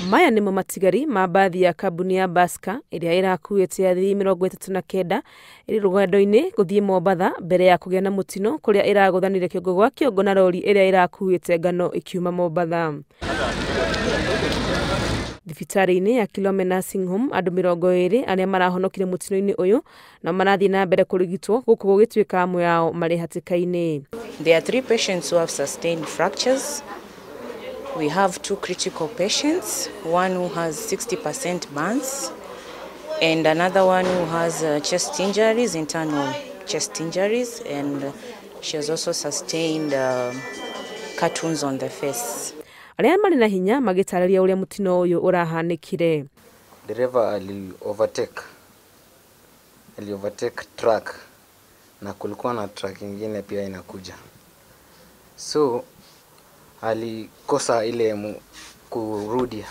Maya nimo matigari ma bathi ya kambuni ya Baska iria irakuite athii 39 iri rugendo-ini guthie Mombatha mbere ya kugea na mutino kuria iraguthanire kiongo gwa kiongo na lori iria irakuite ngano ikiuma Mombatha. Thibitari-ini ya Kilome Nursing Home andu 20 aria marahonokire mutino-ini uyu na marathie na mbere kurigitwo guku gugituika amwe yao mari hatika-ini. There are 3 patients who have sustained fractures. We have 2 critical patients, one who has 60% burns and another one who has chest injuries, internal chest injuries, and she has also sustained cut wounds on the face. Aria mari na hinya magitararia uria mutino uyu urahanikire. Driver ali overtake truck na kulikuwa na truck nyingine pia inakuja. So alikosa ile kurudi,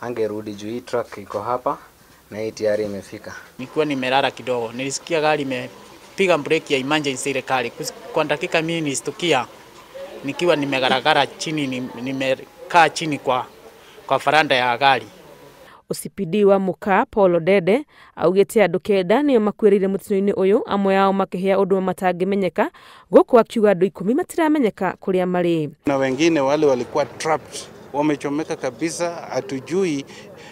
hangerudi juu hii truck iko hapa na hii tayari imefika. Nilikuwa nimelala kidogo, nilisikia gari imepiga breki ya emergency ile kali. Kwa dakika mimi nilistukia nikiwa nimegaragara chini, nimekaa chini kwa faranda ya gari. OCPD wa Muka Paul Dede augite andu kenda ni makwirire mutino-ini uyu, amwe yao makihia undu matangimenyeka guku akiuga andu 10 matiramenyeka kuria mari. Na wengine wale walikuwa trapped, wamechomeka kabisa, hatujui.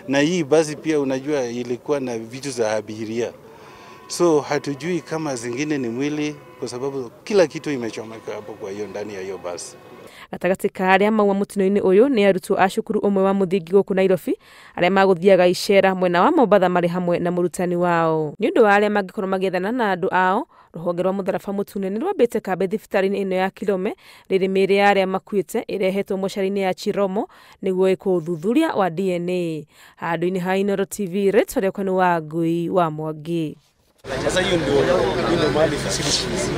Na hii basi pia unajua ilikuwa na vitu za abiria, so hatujui kama zingine ni mwili kwa sababu kila kitu imechomeka hapo kwa hiyo ndani ya hiyo basi. Gatagati ka aria maua mutino-ini uyu ni arutwo a cukuru umwe wa muthingi guku Nairobi aria maguthiaga icera mwena wa Mombatha mari hamwe na murutani wao. Ni undu wa aria mangikorwo magethana na andu ao, ruhonge rwa mutharaba mutune ni rwambite kambe thibitari-ini ino ya Kilome riri miri ya aria makuite irehetwo mochari-ini ya Chiromo niguo ikuthuthuria wa DNA. Handu-ini ha Inooro TV, Rachel Riakwa wa Ngui wa Mwangi. Sasa hiyo ndio mali facilities.